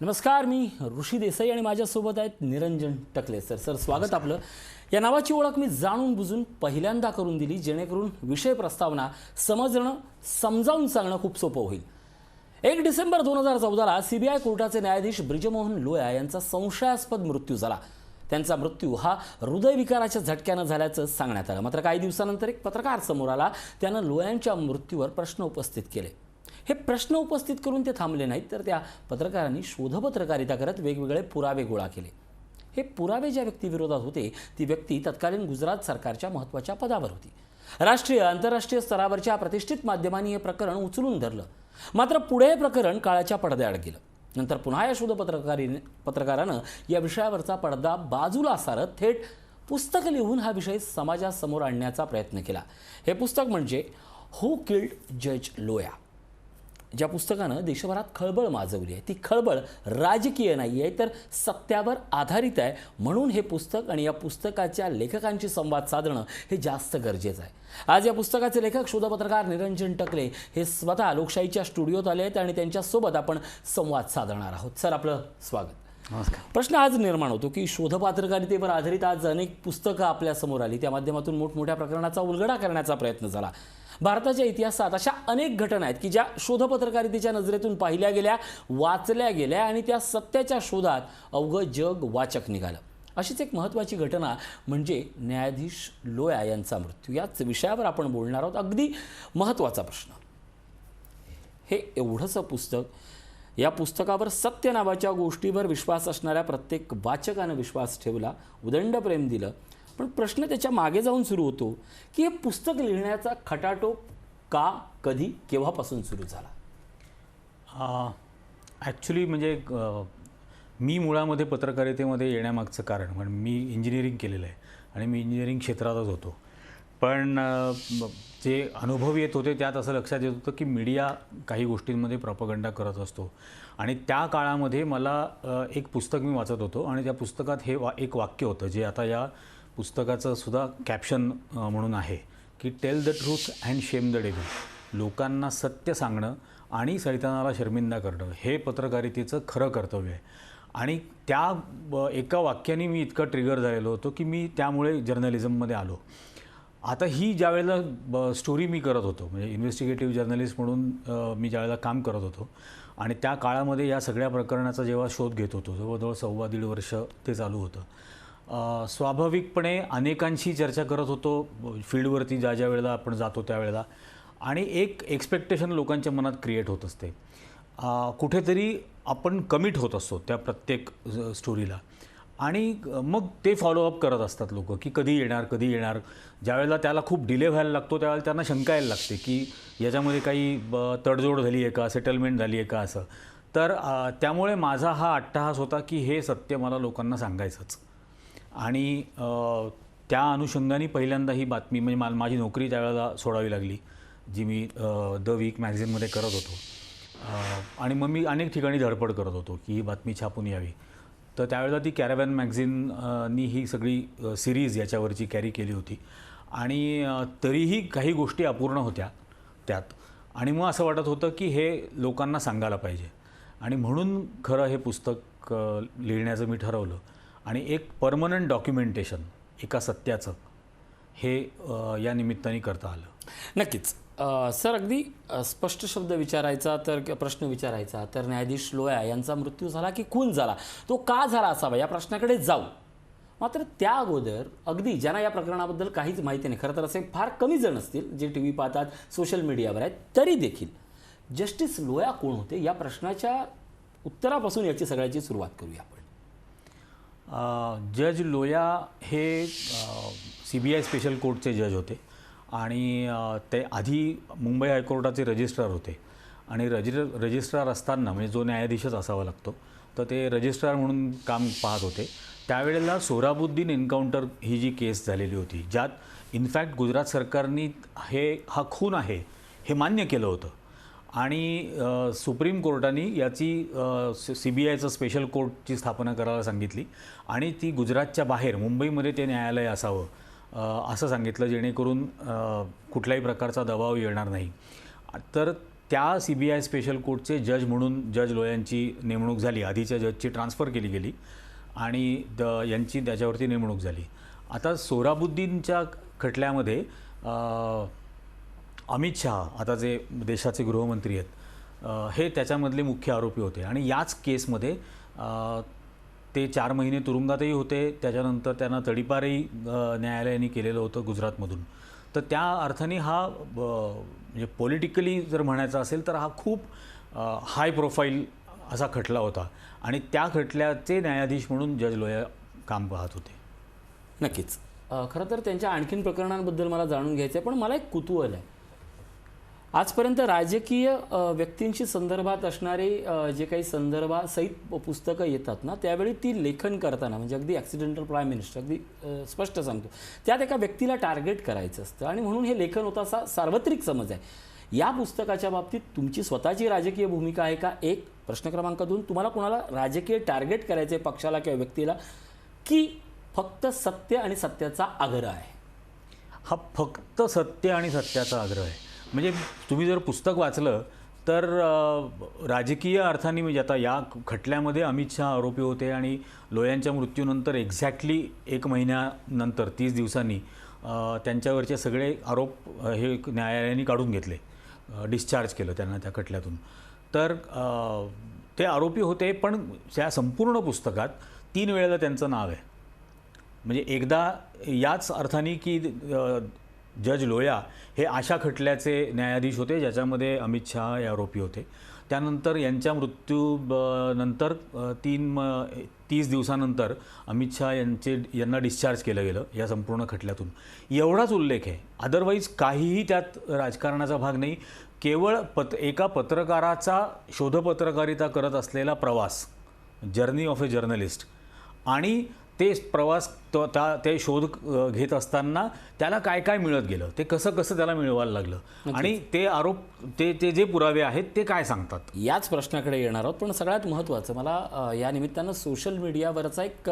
नमस्कार, मी ऋषी देसाई आणि माझ्यासोबत आहेत निरंजन टकले. सर स्वागत आपलं. या नावाची ओळख मी जाणून बुजून पहिल्यांदा करून दिली, जेणेकरून विषय प्रस्तावना समजावून सांगणं खूप सोपं होईल. 1 डिसेंबर 2014ला सीबीआय कोर्टाचे न्यायाधीश ब्रिजमोहन लोया यांचा संशयास्पद मृत्यू झाला. त्यांचा मृत्यू हा हृदयविकाराच्या झटक्यानं झाल्याचं सांगण्यात आलं. मात्र काही दिवसानंतर एक पत्रकार समोर आला. त्यानं लोयांच्या मृत्यूवर प्रश्न उपस्थित केले. हे प्रश्न उपस्थित करून ते थांबले नाहीत, तर त्या पत्रकारांनी शोधपत्रकारिता करत वेगवेगळे पुरावे गोळा केले. हे पुरावे ज्या व्यक्तीविरोधात होते ती व्यक्ती तत्कालीन गुजरात सरकारच्या महत्त्वाच्या पदावर होती. राष्ट्रीय आंतरराष्ट्रीय स्तरावरच्या प्रतिष्ठित माध्यमांनी हे प्रकरण उचलून धरलं. मात्र पुढे हे प्रकरण काळाच्या पडद्याआड गेलं. नंतर पुन्हा या पत्रकारानं या विषयावरचा पडदा बाजूला सारत थेट पुस्तक लिहून हा विषय समाजासमोर आणण्याचा प्रयत्न केला. हे पुस्तक म्हणजे हू किल्ड जज लोया. ज्या पुस्तकानं देशभरात खळबळ माजवली आहे, ती खळबळ राजकीय नाही आहे, तर सत्यावर आधारित आहे. म्हणून हे पुस्तक आणि या पुस्तकाच्या लेखकांशी संवाद साधणं हे जास्त गरजेचं आहे. आज या पुस्तकाचे लेखक शोधपत्रकार निरंजन टकले हे स्वतः लोकशाहीच्या स्टुडिओत आले आहेत आणि त्यांच्यासोबत आपण संवाद साधणार आहोत. सर, आपलं स्वागत. नमस्कार. प्रश्न आज निर्माण होतो की शोधपत्रकारितेवर आधारित आज अनेक पुस्तकं आपल्यासमोर आली. त्या माध्यमातून मोठमोठ्या प्रकरणाचा उलगडा करण्याचा प्रयत्न झाला. भारताच्या इतिहासात अशा अनेक घटना आहेत की ज्या शोधपत्रकारितेच्या नजरेतून पाहिल्या गेल्या, वाचल्या गेल्या आणि त्या सत्याच्या शोधात अवघं जग वाचक निघालं. अशीच एक महत्त्वाची घटना म्हणजे न्यायाधीश लोया यांचा मृत्यू. याच विषयावर आपण बोलणार आहोत. अगदी महत्त्वाचा प्रश्न. हे एवढंसं पुस्तक, या पुस्तकावर सत्य नावाच्या गोष्टीवर विश्वास असणाऱ्या प्रत्येक वाचकानं विश्वास ठेवला, उदंड प्रेम दिलं. पण प्रश्न त्याच्या मागे जाऊन सुरू होतो की हे पुस्तक लिहिण्याचा खटाटोप का, कधी, केव्हापासून सुरू झाला? ॲक्च्युली म्हणजे मी मुळामध्ये पत्रकारितेमध्ये येण्यामागचं कारण म्हणजे मी इंजिनिअरिंग केलेलं आहे आणि मी इंजिनिअरिंग क्षेत्रातच होतो. पण जे अनुभव येत होते त्यात असं लक्षात येत होतं की मीडिया काही गोष्टींमध्ये प्रॉपगंडा करत असतो. आणि त्या काळामध्ये मला एक पुस्तक मी वाचत होतो आणि त्या पुस्तकात एक वाक्य होतं जे आता या पुस्तकाचं सुद्धा कॅप्शन म्हणून आहे की tail the truth and shame the devil. लोकांना सत्य सांगणं आणि सैतानाला शर्मिंदा करणं हे पत्रकारितेचं खरं कर्तव्य आहे. आणि त्या एका वाक्याने मी इतकं ट्रिगर झालेलो होतो की मी त्यामुळे जर्नलिझममध्ये आलो. आता ही ज्या वेळेला स्टोरी मी करत होतो म्हणजे इन्व्हेस्टिगेटिव्ह जर्नलिस्ट म्हणून मी ज्यावेळेला काम करत होतो आणि त्या काळामध्ये या सगळ्या प्रकरणाचा जेव्हा शोध घेत होतो, जवळजवळ 1.25 वर्ष ते चालू होतं. स्वाभाविकपणे अनेकांशी चर्चा करत होतो फील्डवरती ज्या वेळेला आपण जातो त्यावेळेला. आणि एक एक्सपेक्टेशन लोकांच्या मनात क्रिएट होत असते. कुठेतरी आपण कमिट होत असतो त्या प्रत्येक स्टोरीला आणि मग ते फॉलोअप करत असतात लोक की कधी येणार. ज्यावेळेला त्याला खूप डिले व्हायला लागतो त्यावेळेला त्यांना शंका यायला लागते की याच्यामध्ये काही तडजोड झाली आहे का, सेटलमेंट झाली आहे का असं. तर त्यामुळे माझा हा अट्टहास होता की हे सत्य मला लोकांना सांगायचंच. आणि त्या अनुषंगाने पहिल्यांदा ही बातमी म्हणजे माझी नोकरी त्यावेळेला सोडावी लागली जी मी द वीक मॅगझिनमध्ये करत होतो. आणि मग मी अनेक ठिकाणी धडपड करत होतो की ही बातमी छापून यावी. तर त्यावेळेला ती कॅरेव्हॅन मॅगझिननी ही सगळी सिरीज याच्यावरची कॅरी केली होती. आणि तरीही काही गोष्टी अपूर्ण होत्या त्यात. आणि मग असं वाटत होतं की हे लोकांना सांगायला पाहिजे. आणि म्हणून खरं हे पुस्तक लिहिण्याचं मी ठरवलं. आणि एक परमनंट डॉक्युमेंटेशन एका सत्याचं हे या निमित्ताने करता आलं. नक्कीच. सर, अगदी स्पष्ट शब्द विचारायचा तर प्रश्न विचारायचा तर न्यायाधीश लोया यांचा मृत्यू झाला की खून झाला, तो का झाला असावा या प्रश्नाकडे जाऊ. मात्र त्या अगोदर अगदी ज्यांना या प्रकरणाबद्दल काहीच माहिती नाही, खरं तर असे फार कमी जण असतील जे टी व्ही पाहतात, सोशल मीडियावर आहेत, तरी देखील जस्टिस लोया कोण होते या प्रश्नाच्या उत्तरापासून याची सगळ्याची सुरुवात करूया आपण. जज लोया हे CBI स्पेशल कोर्टचे जज होते आणि ते आधी मुंबई हायकोर्टाचे रजिस्ट्रार होते. आणि रजिस्ट्रार असताना म्हणजे जो न्यायाधीशच असावा लागतो तर ते रजिस्ट्रार म्हणून काम पाहत होते. त्यावेळेला सोहराबुद्दीन एन्काउंटर ही जी केस झालेली होती ज्यात इनफॅक्ट गुजरात सरकारने हा खून आहे हे मान्य केलं होतं. आणि सुप्रीम कोर्टाने याची CBIचं स्पेशल कोर्टची स्थापना करायला सांगितली आणि ती गुजरातच्या बाहेर मुंबईमध्ये ते न्यायालय असावं असं सांगितलं जेणेकरून कुठल्याही प्रकारचा दबाव येणार नाही. तर त्या CBI स्पेशल कोर्टचे जज म्हणून जज लोयांची नेमणूक झाली. आधीच्या जजची ट्रान्सफर केली गेली आणि यांची त्याच्यावरती नेमणूक झाली. आता सोहराबुद्दीनच्या खटल्यामध्ये अमित शहा आता जे देशाचे गृहमंत्री आहेत हे त्याच्यामधले मुख्य आरोपी होते आणि याच केसमध्ये ते 4 महिने तुरुंगातही होते. त्याच्यानंतर त्यांना तडीपारही न्यायालयाने केलेलं होतं गुजरातमधून. तर त्या अर्थाने हा म्हणजे पॉलिटिकली जर म्हणायचा असेल तर हा खूप हाय प्रोफाईल असा खटला होता आणि त्या खटल्याचे न्यायाधीश म्हणून जज लोया काम पाहत होते. नक्कीच. खरं तर त्यांच्या आणखीन प्रकरणांबद्दल मला जाणून घ्यायचं आहे, पण मला एक कुतूहल आहे. आजपर्यंत राजकीय व्यक्तींशी संदर्भात असणारे जे काही संदर्भासहित पुस्तकं येतात ना, त्यावेळी ती लेखन करताना म्हणजे अगदी ॲक्सिडेंटल प्राईम मिनिस्टर अगदी स्पष्ट सांगतो, त्यात एका व्यक्तीला टार्गेट करायचं असतं आणि म्हणून हे लेखन होतं असा सार्वत्रिक समज आहे. या पुस्तकाच्या बाबतीत तुमची स्वतःची राजकीय भूमिका आहे का? एक. प्रश्न क्रमांक 2, तुम्हाला कोणाला राजकीय टार्गेट करायचं आहे, पक्षाला किंवा व्यक्तीला, की फक्त सत्य आणि सत्याचा आग्रह आहे? हा फक्त सत्य आणि सत्याचा आग्रह आहे. म्हणजे तुम्ही जर पुस्तक वाचलं तर राजकीय अर्थाने म्हणजे आता या खटल्यामध्ये अमित शहा आरोपी होते आणि लोयांच्या मृत्यूनंतर एक्झॅक्टली 1 महिन्यानंतर 30 दिवसांनी त्यांच्यावरचे सगळे आरोप हे न्यायालयाने काढून घेतले, डिस्चार्ज केलं त्यांना त्या खटल्यातून. तर ते आरोपी होते, पण त्या संपूर्ण पुस्तकात 3 वेळेला त्यांचं नाव आहे. म्हणजे एकदा याच अर्थाने की जज लोया हे अशा खटल्याचे न्यायाधीश होते ज्याच्यामध्ये अमित शहा हे आरोपी होते. त्यानंतर यांच्या मृत्यू नंतर 30 दिवसानंतर अमित शहा यांना डिस्चार्ज केलं गेलं या संपूर्ण खटल्यातून. एवढाच उल्लेख आहे. अदरवाईज काहीही त्यात राजकारणाचा भाग नाही. केवळ एका पत्रकाराचा शोधपत्रकारिता करत असलेला प्रवास, जर्नी ऑफ ए जर्नलिस्ट, आणि ते प्रवास ते शोध घेत असताना त्याला काय काय मिळत गेलं, ते कसं कसं त्याला मिळवायला लागलं आणि ते आरोप ते जे पुरावे आहेत ते काय सांगतात, याच प्रश्नाकडे येणार आहोत. पण सगळ्यात महत्त्वाचं मला या निमित्तानं सोशल मीडियावरचा एक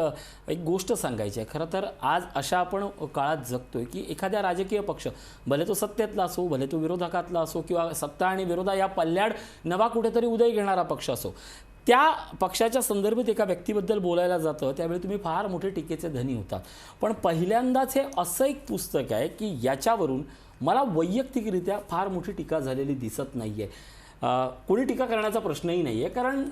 गोष्ट सांगायची आहे. खरं तर आज अशा आपण काळात जगतोय की एखाद्या राजकीय पक्ष, भले तो सत्तेतला असो, भले तो विरोधकातला असो, किंवा सत्ता आणि विरोधा या पल्ल्याड नवा कुठेतरी उदय घेणारा पक्ष असो, त्या पक्षाच्या संदर्भात एका व्यक्तीबद्दल बोलायला जातं त्यावेळी तुम्ही फार मोठे टीकेचे धनी होता. पण पहिल्यांदाच हे असं एक पुस्तक आहे की याच्यावरून मला वैयक्तिकरित्या फार मोठी टीका झालेली दिसत नाही आहे. कोणी टीका करण्याचा प्रश्नही नाही आहे, कारण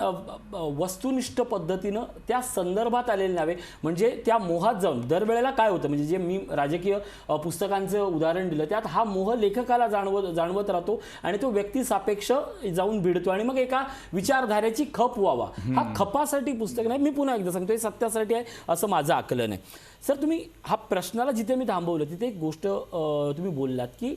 वस्तुनिष्ठ पद्धतीनं त्या संदर्भात आलेले नावे, म्हणजे त्या मोहात जाऊन दरवेळेला काय होतं, म्हणजे जे मी राजकीय पुस्तकांचं उदाहरण दिलं त्यात हा मोह लेखकाला जाणवत राहतो आणि तो व्यक्ती सापेक्ष जाऊन भिडतो आणि मग एका विचारधारेची खप व्हावा. हा खपासाठी पुस्तक नाही, मी पुन्हा एकदा सांगतो, हे सत्यासाठी आहे असं माझं आकलन आहे. सर, तुम्ही हा प्रश्नाला जिथे मी थांबवलं तिथे एक गोष्ट तुम्ही बोललात की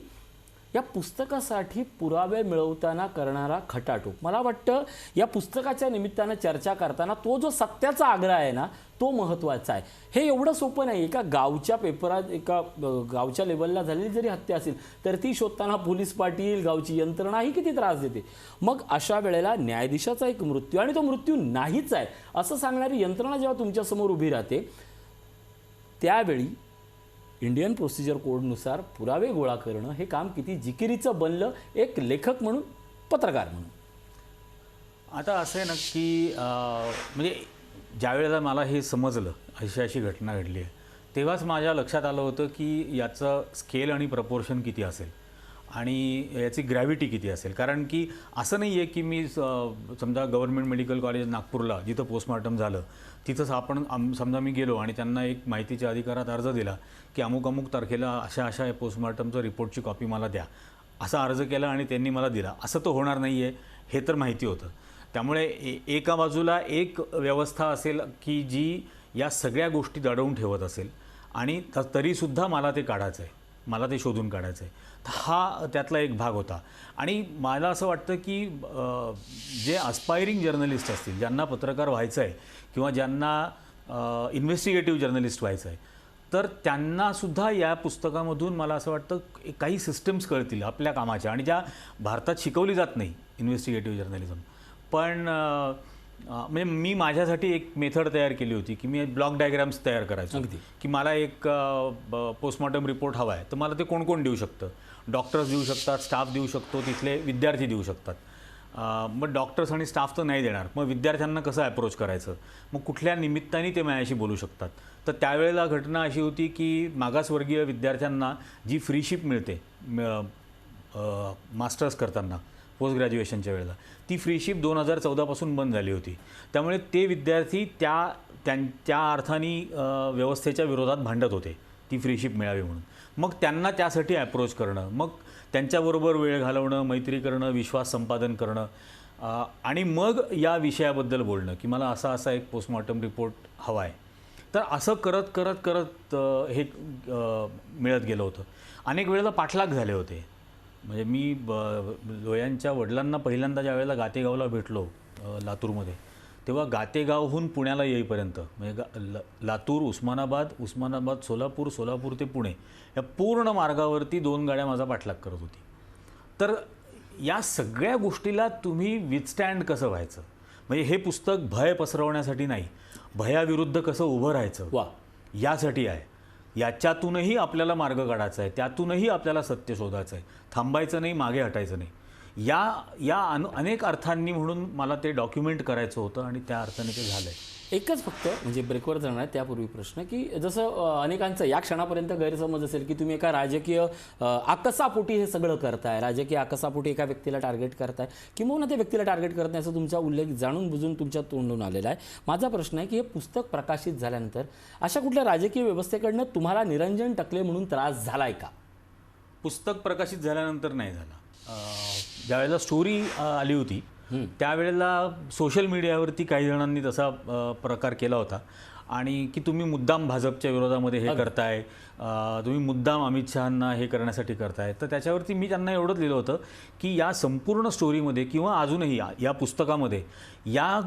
या पुस्तकासाठी पुरावे मिळवताना करणारा खटाटोप. मला वाटतं या पुस्तकाच्या निमित्तानं चर्चा करताना तो जो सत्याचा आग्रह आहे ना, तो महत्त्वाचा आहे. हे एवढं सोपं नाही. एका गावच्या पेपरात एका गावच्या लेवलला झालेली जरी हत्या असेल तर ती शोधताना पोलीस पाटील, गावची यंत्रणा ही किती त्रास देते. मग अशा वेळेला न्यायाधीशाचा एक मृत्यू आणि तो मृत्यू नाहीच आहे असं सांगणारी यंत्रणा जेव्हा तुमच्यासमोर उभी राहते, त्यावेळी इंडियन प्रोसिजर कोडनुसार पुरावे गोळा करणं हे काम किती जिकिरीचं बनलं एक लेखक म्हणून, पत्रकार म्हणून. आता असं आहे ना की म्हणजे ज्या वेळेला मला हे समजलं अशी घटना घडली आहे तेव्हाच माझ्या लक्षात आलं होतं की याचं स्केल आणि प्रपोर्शन किती असेल आणि याची ग्रॅव्हिटी किती असेल. कारण की असं नाही आहे की मी समजा गव्हर्नमेंट मेडिकल कॉलेज नागपूरला जिथं पोस्टमॉर्टम झालं तिथंच समजा मी गेलो आणि त्यांना एक माहितीच्या अधिकारात अर्ज दिला की अमुक तारखेला अशा पोस्टमॉर्टमचं रिपोर्टची कॉपी मला द्या, असा अर्ज केला आणि त्यांनी मला दिला, असं तो होणार नाही आहे हे तर माहिती होतं. त्यामुळे एका बाजूला एक व्यवस्था असेल की जी या सगळ्या गोष्टी दडवून ठेवत असेल आणि तरीसुद्धा मला ते काढायचं आहे, मला ते शोधून काढायचं आहे. हा त्यातला एक भाग होता. आणि मला असं वाटतं की जे अस्पायरिंग जर्नलिस्ट असतील, ज्यांना पत्रकार व्हायचं आहे किंवा ज्यांना इन्व्हेस्टिगेटिव्ह जर्नलिस्ट व्हायचं आहे, तर त्यांनासुद्धा या पुस्तकामधून मला असं वाटतं काही सिस्टम्स कळतील आपल्या कामाच्या, आणि ज्या भारतात शिकवली जात नाही इन्व्हेस्टिगेटिव्ह जर्नलिझम. पण म्हणजे मी माझ्यासाठी एक मेथड तयार केली होती की मी ब्लॉक डायग्राम्स तयार करायचो की मला एक पोस्टमॉर्टम रिपोर्ट हवा आहे तर मला ते कोण कोण देऊ शकतं. डॉक्टर्स देऊ शकतात, स्टाफ देऊ शकतो, तिथले विद्यार्थी देऊ शकतात. मग डॉक्टर्स आणि स्टाफ तर नाही देणार, मग विद्यार्थ्यांना कसं अप्रोच करायचं, मग कुठल्या निमित्ताने ते माझ्याशी बोलू शकतात. तर त्यावेळेला घटना अशी होती की मागासवर्गीय विद्यार्थ्यांना जी फ्रीशिप मिळते मास्टर्स करताना पोस्ट ग्रॅज्युएशनच्या वेळेला, ती फ्रीशिप 2014पासून बंद झाली होती. त्यामुळे ते विद्यार्थी त्या अर्थाने व्यवस्थेच्या विरोधात भांडत होते ती फ्रीशिप मिळावी म्हणून. मग त्यांना त्यासाठी अप्रोच करणं, मग त्यांच्याबरोबर वेळ घालवणं, मैत्री करणं, विश्वास संपादन करणं आणि मग या विषयाबद्दल बोलणं की मला असा एक पोस्टमॉर्टम रिपोर्ट हवा आहे. तर असं करत हे मिळत गेलं होतं. अनेक वेळेला पाठलाग झाले होते. म्हणजे मी लोयांच्या वडिलांना पहिल्यांदा ज्या वेळेला गातेगावला भेटलो लातूरमध्ये, तेव्हा गातेगावहून पुण्याला येईपर्यंत म्हणजे लातूर, उस्मानाबाद, सोलापूर ते पुणे या पूर्ण मार्गावरती 2 गाड्या माझा पाठलाग करत होती. तर या सगळ्या गोष्टीला तुम्ही विथस्टँड कसं व्हायचं, म्हणजे हे पुस्तक भय पसरवण्यासाठी नाही, भयाविरुद्ध कसं उभं राहायचं वा यासाठी आहे. याच्यातूनही आपल्याला मार्ग काढायचा आहे, त्यातूनही आपल्याला सत्य शोधायचं आहे, थांबायचं नाही, मागे हटायचं नाही. अनेक अर्थांनी म्हणून मला ते डॉक्युमेंट करायचं होतं आणि त्या अर्थाने ते झालं आहे. एकच फक्त म्हणजे ब्रेकवर जाणार आहे त्यापूर्वी प्रश्न की जसं अनेकांचं या क्षणापर्यंत गैरसमज असेल की तुम्ही एका राजकीय आकसापोटी हे सगळं करताय, राजकीय आकसापोटी एका व्यक्तीला टार्गेट करताय किंवा त्या व्यक्तीला टार्गेट करत नाही असं तुमचा उल्लेख जाणून बुजून तुमच्या तोंडून आलेला आहे. माझा प्रश्न आहे की हे पुस्तक प्रकाशित झाल्यानंतर अशा कुठल्या राजकीय व्यवस्थेकडनं तुम्हाला निरंजन टकले म्हणून त्रास झालाय का? पुस्तक प्रकाशित झाल्यानंतर नाही झाला. ज्यावेळेला स्टोरी आली होती त्यावेळेला सोशल मीडियावरती काही जणांनी तसा प्रकार केला होता आणि की तुम्ही मुद्दाम भाजपच्या विरोधामध्ये हे करताय, तुम्ही मुद्दाम अमित शहांना हे करण्यासाठी करताय. तर त्याच्यावरती मी त्यांना एवढंच लिहिलं होतं की या संपूर्ण स्टोरीमध्ये किंवा अजूनही या पुस्तकामध्ये या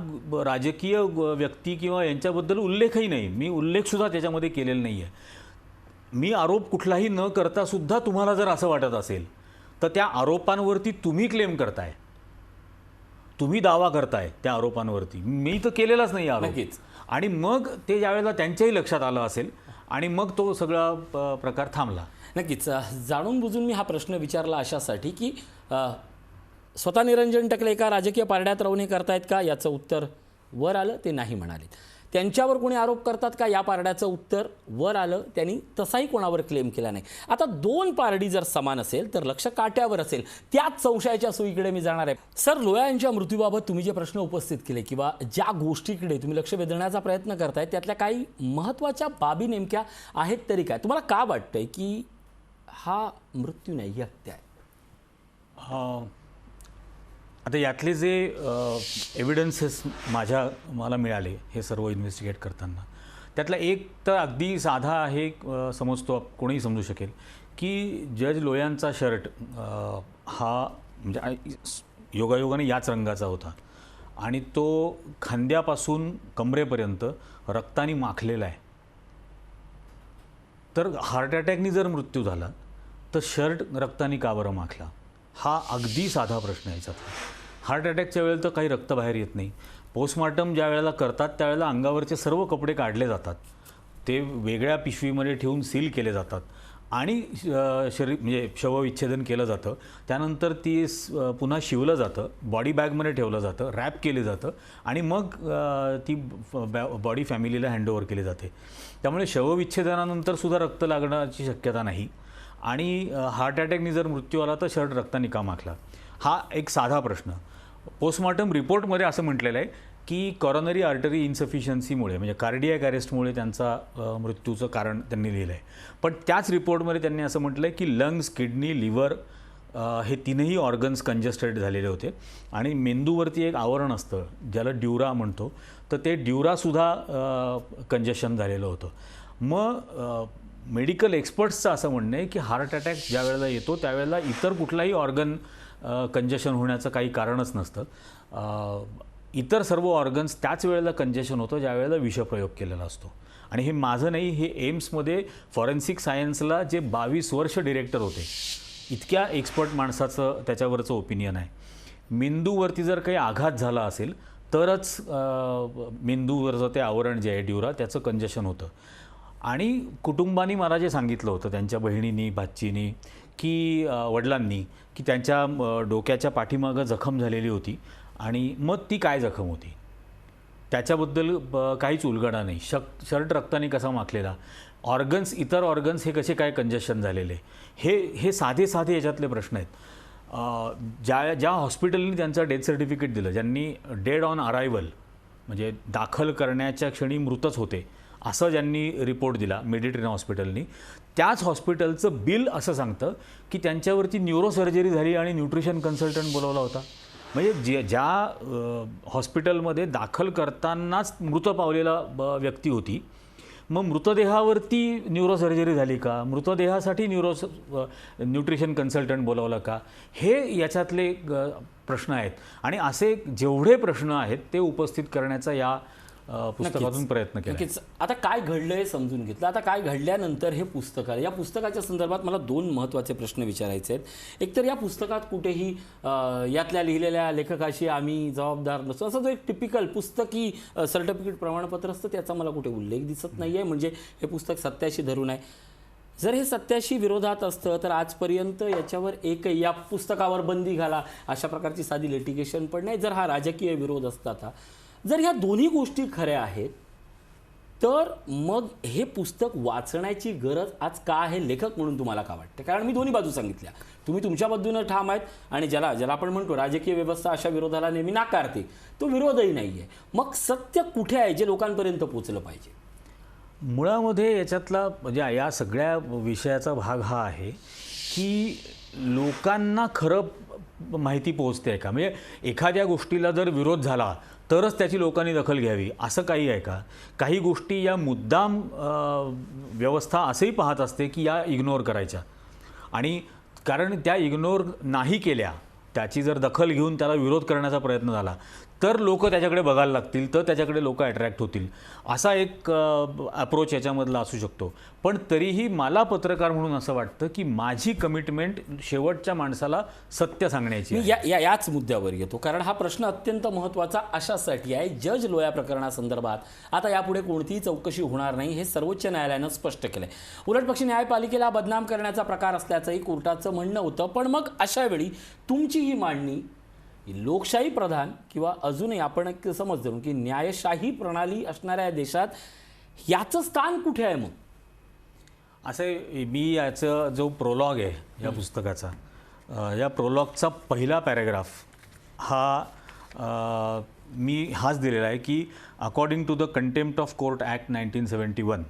राजकीय व्यक्ती किंवा यांच्याबद्दल उल्लेखही नाही, मी उल्लेखसुद्धा त्याच्यामध्ये केलेला नाही आहे. मी आरोप कुठलाही न करतासुद्धा तुम्हाला जर असं वाटत असेल तर त्या आरोपांवरती तुम्ही क्लेम करताय, तुम्ही दावा करताय त्या आरोपांवरती, मी तर केलेलाच नाही आरोप. नक्कीच. आणि मग ते ज्यावेळेला त्यांच्याही लक्षात आलं असेल आणि मग तो सगळा प्रकार थांबला. नक्कीच. जाणून बुजून मी हा प्रश्न विचारला अशासाठी की स्वतः निरंजन टकले एका राजकीय पारड्यात राहून हे करतायत का, याचं उत्तर वर आलं, ते नाही म्हणालेत. त्यांच्यावर कोणी आरोप करतात का, या पारड्याचं उत्तर वर आलं, त्यांनी तसाही कोणावर क्लेम केला नाही. आता 2 पारडी जर समान असेल तर लक्ष काट्यावर असेल. त्याच संशयाच्या सुईकडे मी जाणार आहे. सर, लोया यांच्या मृत्यूबाबत तुम्ही जे प्रश्न उपस्थित केले किंवा ज्या गोष्टीकडे तुम्ही लक्ष वेधण्याचा प्रयत्न करताय त्यातल्या काही महत्त्वाच्या बाबी नेमक्या आहेत तरी काय? तुम्हाला का वाटतंय की हा मृत्यू नाही, ही हत्या आहे? आता यातले जे एव्हिडन्सेस मला मिळाले हे सर्व इन्व्हेस्टिगेट करताना, त्यातला एक तर अगदी साधा आहे, समजतो कोणीही समजू शकेल की जज लोयांचा शर्ट हा म्हणजे योगायोगाने याच रंगाचा होता आणि तो खांद्यापासून कमरेपर्यंत रक्ताने माखलेला आहे. तर हार्ट अटॅकनी जर मृत्यू झाला तर शर्ट रक्ताने का बरं माखला, हा अगदी साधा प्रश्न आहे याच्यातला. हार्ट अटॅकच्या वेळेला तर काही रक्त बाहेर येत नाही. पोस्टमॉर्टम ज्या वेळेला करतात त्यावेळेला अंगावरचे सर्व कपडे काढले जातात, ते वेगळ्या पिशवीमध्ये ठेवून सील केले जातात आणि म्हणजे शवविच्छेदन केलं जातं. त्यानंतर ती पुन्हा शिवलं जातं, बॉडी बॅगमध्ये ठेवलं जातं, रॅप केलं जातं आणि मग ती बॉडी फॅमिलीला हँडओव्हर केली जाते. त्यामुळे शवविच्छेदनानंतर सुद्धा रक्त लागण्याची शक्यता नाही. आणि हार्ट अटॅकनी जर मृत्यू आला तर शर्ट रक्ताने का माखला, हा एक साधा प्रश्न. पोस्टमॉर्टम रिपोर्टमध्ये असं म्हटलेलं आहे की कॉरोनरी आर्टरी इन्सफिशियन्सीमुळे म्हणजे कार्डियॅक अरेस्टमुळे त्यांचा मृत्यूचं कारण त्यांनी लिहिलं आहे. पण त्याच रिपोर्टमध्ये त्यांनी असं म्हटलं आहे की लंग्स, किडनी, लिव्हर हे 3ही ऑर्गन्स कंजेस्टेड झालेले होते आणि मेंदूवरती एक आवरण असतं ज्याला ड्युरा म्हणतो, तर ते ड्युरासुद्धा कंजेशन झालेलं होतं. मग मेडिकल एक्सपर्ट्सचं असं म्हणणं आहे की हार्ट अटॅक ज्या वेळेला येतो त्यावेळेला इतर कुठलाही ऑर्गन कंजेशन होण्याचं काही कारणच नसतं. इतर सर्व ऑर्गन्स त्याच वेळेला कंजेशन होतं ज्या वेळेला विषप्रयोग केलेला असतो. आणि हे माझं नाही, हे एम्समध्ये फॉरेन्सिक सायन्सला जे 22 वर्ष डिरेक्टर होते इतक्या एक्सपर्ट माणसाचं त्याच्यावरचं ओपिनियन आहे. मेंदूवरती जर काही आघात झाला असेल तरच मेंदूवरचं ते आवरण जे आहे ड्युरा त्याचं कंजेशन होतं. आणि कुटुंबानी मला जे सांगितलं होतं त्यांच्या बहिणींनी, भाचींनी की वडिलांनी की त्यांच्या डोक्याच्या पाठीमागं जखम झालेली होती आणि मग ती काय जखम होती त्याच्याबद्दल काहीच उलगडा नाही. शर्ट रक्ताने कसा माखलेला, ऑर्गन्स, इतर ऑर्गन्स हे कसे काय कंजेशन झालेले, हे साधे साधे याच्यातले प्रश्न आहेत. ज्या हॉस्पिटलनी त्यांचं डेथ सर्टिफिकेट दिलं, ज्यांनी डेड ऑन अरायवल म्हणजे दाखल करण्याच्या क्षणी मृतच होते असं ज्यांनी रिपोर्ट दिला मेडिटेरियन हॉस्पिटलनी, त्याच हॉस्पिटलचं बिल असं सांगतं की त्यांच्यावरती न्यूरोसर्जरी झाली आणि न्यूट्रिशन कन्सल्टंट बोलवला होता. म्हणजे ज्या हॉस्पिटलमध्ये दाखल करतानाच मृत पावलेला व्यक्ती होती, मग मृतदेहावरती न्यूरोसर्जरी झाली का, मृतदेहासाठी न्यूट्रिशन कन्सल्टंट बोलावला का, हे याच्यातले प्रश्न आहेत. आणि असे जेवढे प्रश्न आहेत ते उपस्थित करण्याचा या पुस्तकातून प्रयत्न केला. नक्कीच. आता काय घडलं हे समजून घेतलं. आता काय घडल्यानंतर हे पुस्तक आलं. या पुस्तकाच्या संदर्भात मला 2 महत्त्वाचे प्रश्न विचारायचे आहेत. एक तर या पुस्तकात कुठेही यातल्या लिहिलेल्या लेखकाशी आम्ही जबाबदार नसतो असं जो एक टिपिकल पुस्तकी सर्टिफिकेट प्रमाणपत्र असतं त्याचा मला कुठे उल्लेख दिसत नाही आहे. म्हणजे हे पुस्तक सत्याशी धरून आहे. जर हे सत्याशी विरोधात असतं तर आजपर्यंत याच्यावर या पुस्तकावर बंदी घाला अशा प्रकारची साधी लिटिगेशन पण नाही. जर हा राजकीय विरोध असता, जर ह्या दोन्ही गोष्टी खऱ्या आहेत तर मग हे पुस्तक वाचण्याची गरज आज का आहे लेखक म्हणून तुम्हाला का वाटते? कारण मी दोन्ही बाजू सांगितल्या. तुम्ही तुमच्या बाजूनं ठाम आहेत आणि ज्याला आपण म्हणतो राजकीय व्यवस्था अशा विरोधाला नेहमी नाकारते, तो विरोधही नाही आहे. मग सत्य कुठे आहे जे लोकांपर्यंत पोचलं पाहिजे? मुळामध्ये याच्यातला म्हणजे या सगळ्या विषयाचा भाग हा आहे की लोकांना खरं माहिती पोहोचते आहे का. म्हणजे एखाद्या गोष्टीला जर विरोध झाला तरच त्याची लोकांनी दखल घ्यावी असं काही आहे का. काही गोष्टी या मुद्दाम व्यवस्था असंही पाहत असते की या इग्नोर करायच्या, आणि कारण त्या इग्नोर नाही केल्या, त्याची जर दखल घेऊन त्याला विरोध करण्याचा प्रयत्न झाला तर लोक त्याच्याकडे बघायला लागतील, तर त्याच्याकडे लोक अट्रॅक्ट होतील, असा एक अप्रोच याच्यामधला असू शकतो. पण तरीही मला पत्रकार म्हणून असं वाटतं की माझी कमिटमेंट शेवटच्या माणसाला सत्य सांगण्याची आहे. मी याच मुद्द्यावर येतो कारण हा प्रश्न अत्यंत महत्त्वाचा अशासाठी आहे. जज लोया प्रकरणासंदर्भात आता यापुढे कोणतीही चौकशी होणार नाही हे सर्वोच्च न्यायालयानं स्पष्ट केलं आहे. उलटपक्षी न्यायपालिकेला बदनाम करण्याचा प्रकार असल्याचंही कोर्टाचं म्हणणं होतं. पण मग अशा वेळी तुमची ही मांडणी लोकशाही प्रधान किंवा अजूनही आपण एक समज धरून की न्यायशाही प्रणाली असणाऱ्या देशात याचं स्थान कुठे आहे? मग असे मी याचा जो प्रोलॉग आहे या पुस्तकाचा, या प्रोलॉगचा पहिला पॅराग्राफ हा मी हाच दिलेला आहे की according to the contempt of court act 1971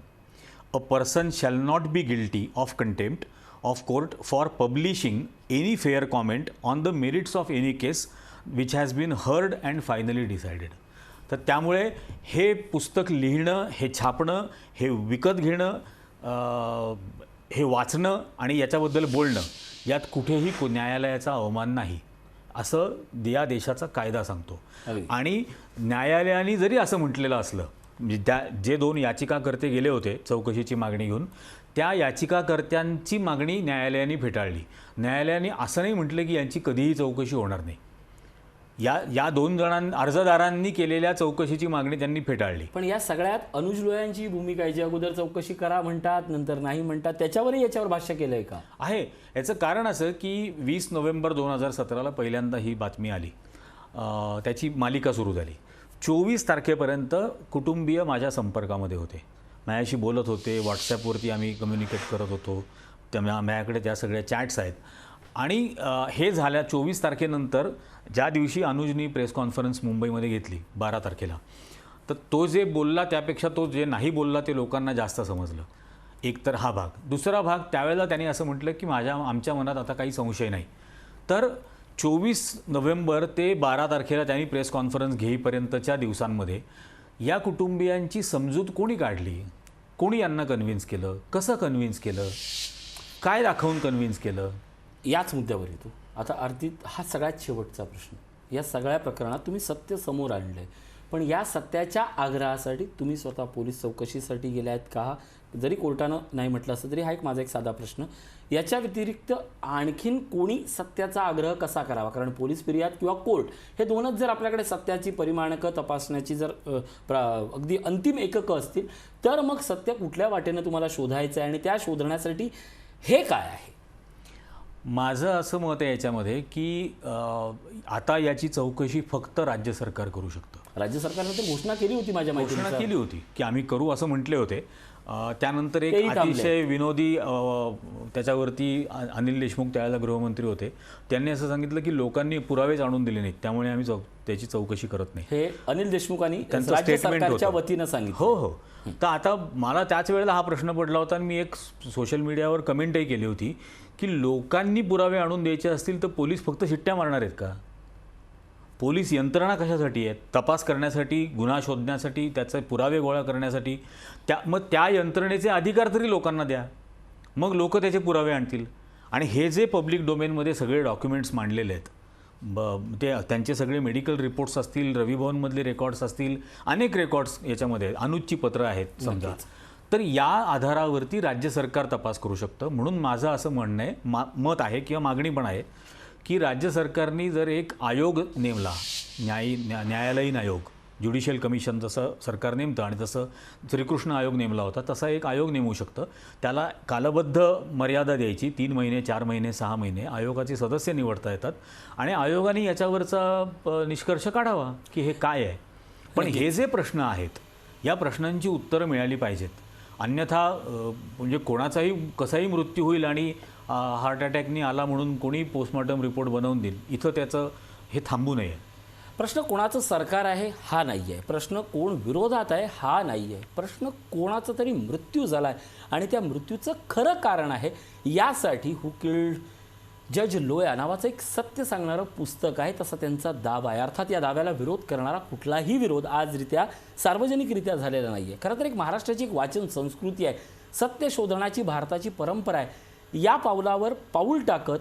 a person shall not be guilty of contempt of court for publishing any fair comment on the merits of any case which has been heard and finally decided. तर त्यामुळे हे पुस्तक लिहिणं, हे छापणं, हे विकत घेणं, हे वाचणं आणि याच्याबद्दल बोलणं यात कुठेही न्यायालयाचा अवमान नाही असं या देशाचा कायदा सांगतो. आणि न्यायालयाने जरी असं म्हटलेलं असलं, म्हणजे जे 2 याचिकाकर्ते गेले होते चौकशीची मागणी घेऊन, त्या याचिकाकर्त्यांची मागणी न्यायालयाने फेटाळली. न्यायालयाने असं नाही म्हटलं की यांची कधीही चौकशी होणार नाही. या 2 अर्जदारांनी केलेल्या चौकशीची मागणी त्यांनी फेटाळली. पण या सगळ्यात अनुज लोयांची भूमिका आहे, जी अगोदर चौकशी करा म्हणतात नंतर नाही म्हणतात, त्याच्यावरही याच्यावर भाष्य केलं आहे का? आहे. याचं कारण असं की 20 नोव्हेंबर 2017 पहिल्यांदा ही बातमी आली, त्याची मालिका सुरू झाली. 24 तारखेपर्यंत कुटुंबीय माझ्या संपर्कामध्ये होते, माझ्याशी बोलत होते, व्हॉट्सॲपवरती आम्ही कम्युनिकेट करत होतो, माझ्याकडे त्या सगळ्या चॅट्स आहेत. आणि हे झाल्या 24 तारखेनंतर ज्या दिवशी अनुजनी प्रेस कॉन्फरन्स मुंबईमध्ये घेतली 12 तारखेला, तर तो जे बोलला त्यापेक्षा तो जे नाही बोलला ते लोकांना जास्त समजलं. एक तर हा भाग. दुसरा भाग, त्यावेळेला त्यांनी असं म्हटलं की आमच्या मनात आता काही संशय नाही. तर 24 नोव्हेंबर ते 12 तारखेला त्यांनी प्रेस कॉन्फरन्स घेईपर्यंतच्या दिवसांमध्ये या कुटुंबियांची समजूत कोणी काढली, कोणी यांना कन्व्हिन्स केलं, कसं कन्व्हिन्स केलं, काय दाखवून कन्व्हिन्स केलं, याच मुद्द्यावर येतो. आता अर्थात हा सगळ्यात शेवटचा प्रश्न. या सगळ्या प्रकरणात तुम्ही सत्य समोर आणलं आहे, पण या सत्याच्या आग्रहासाठी तुम्ही स्वतः पोलीस चौकशीसाठी गेल्या आहेत का? जरी कोर्टानं नाही म्हटलं असं तरी हा माझा एक साधा प्रश्न. याच्या व्यतिरिक्त आणखीन कोणी सत्याचा आग्रह कसा करावा? कारण पोलीस फिर्याद किंवा कोर्ट हे 2च जर आपल्याकडे सत्याची परिमाणकं तपासण्याची जर अगदी अंतिम एककं असतील तर मग सत्य कुठल्या वाटेनं तुम्हाला शोधायचं आहे आणि त्या शोधण्यासाठी हे काय आहे? माझं असं मत आहे याच्यामध्ये की आता याची चौकशी फक्त राज्य सरकार करू शकतं. राज्य सरकारने तर घोषणा केली होती माझ्या घोषणा माहितीनुसार. केली होती की आम्ही करू असं म्हटले होते. त्यानंतर एक तेही थांबले. अतिशय विनोदी त्याच्यावरती अनिल देशमुख त्यावेळेला गृहमंत्री होते, त्यांनी असं सांगितलं की लोकांनी पुरावेच आणून दिले नाहीत, त्यामुळे आम्ही त्याची चौकशी करत नाही. हे अनिल देशमुखांनी त्यांचं राज्य statement सरकारच्या होतं. वतीनं सांगितलं. हो हो. तर आता मला त्याच वेळेला हा प्रश्न पडला होता आणि मी एक सोशल मीडियावर कमेंटही केली होती की लोकांनी पुरावे आणून द्यायचे असतील तर पोलीस फक्त शिट्ट्या मारणार आहेत का? पोलीस यंत्रणा कशासाठी आहेत? तपास करण्यासाठी, गुन्हा शोधण्यासाठी, त्याचे पुरावे गोळा करण्यासाठी. मग त्या यंत्रणेचे अधिकार तरी लोकांना द्या, मग लोक त्याचे पुरावे आणतील. आणि हे जे पब्लिक डोमेनमध्ये सगळे डॉक्युमेंट्स मांडलेले आहेत, ते त्यांचे सगळे मेडिकल रिपोर्ट्स असतील, रवी भवनमधले रेकॉर्ड्स असतील, अनेक रेकॉर्ड्स याच्यामध्ये, अनुजची पत्रं आहेत समजा, तर या आधारावरती राज्य सरकार तपास करू शकतं. म्हणून माझं असं म्हणणं आहे, मत आहे किंवा मागणी पण आहे की राज्य सरकारने जर एक आयोग नेमला, न्यायालयीन आयोग, ज्युडिशियल कमिशन जसं सरकार नेमतं आणि जसं श्रीकृष्ण आयोग नेमला होता तसा एक आयोग नेमू शकतं. त्याला कालबद्ध मर्यादा द्यायची, 3 महिने, 4 महिने, 6 महिने आयोगाचे सदस्य निवडता येतात आणि आयोगाने याच्यावरचा निष्कर्ष काढावा की हे काय आहे. पण हे जे प्रश्न आहेत या प्रश्नांची उत्तरं मिळाली पाहिजेत. अन्यथा म्हणजे कोणाचाही कसाही मृत्यू होईल आणि हार्ट अटॅकनी आला म्हणून कोणी पोस्टमॉर्टम रिपोर्ट बनवून देईल, इथं त्याचं हे थांबू नये. प्रश्न कोणाचं सरकार आहे हा नाही आहे, प्रश्न कोण विरोधात आहे हा नाही आहे, प्रश्न कोणाचा तरी मृत्यू झाला आहे आणि त्या मृत्यूचं खरं कारण आहे. यासाठी हू किल्ड जज लोया नावाचं एक सत्य सांगणारं पुस्तक आहे, तसा त्यांचा दावा आहे. अर्थात या दाव्याला विरोध करणारा कुठलाही विरोध आजरित्या सार्वजनिकरित्या झालेला नाही आहे. खरं तर एक महाराष्ट्राची एक वाचन संस्कृती आहे, सत्य शोधण्याची भारताची परंपरा आहे. या पावलावर पाऊल टाकत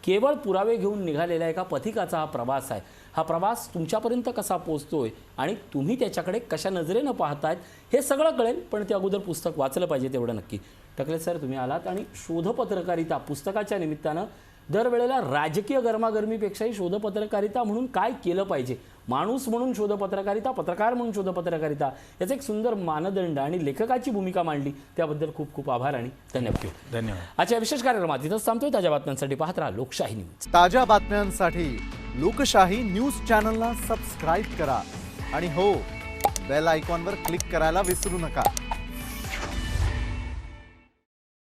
केवळ पुरावे घेऊन निघालेल्या एका पथिकाचा हा प्रवास आहे. हा प्रवास तुमच्यापर्यंत कसा पोहोचतोय आणि तुम्ही त्याच्याकडे कशा नजरेनं पाहतायत हे सगळं कळेल, पण ते अगोदर पुस्तक वाचलं पाहिजे तेवढं नक्की. टकले सर, तुम्ही आलात आणि शोधपत्रकारिता पुस्तकाच्या निमित्तानं दरवेळेला राजकीय गरमागरमीपेक्षाही शोधपत्रकारिता म्हणून काय केलं पाहिजे, माणूस म्हणून शोधपत्रकारिता, पत्रकार म्हणून शोधपत्रकारिता, याचा एक सुंदर मानदंड आणि लेखकाची भूमिका मांडली, त्याबद्दल खूप खूप आभार आणि धन्यवाद. धन्यवाद. आजच्या विशेष कार्यक्रमात इथंच थांबतोय. ताज्या बातम्यांसाठी पाहत राहा लोकशाही न्यूज. ताज्या बातम्यांसाठी लोकशाही न्यूज चॅनलला सबस्क्राईब करा आणि हो, बेल आयकॉनवर क्लिक करायला विसरू नका.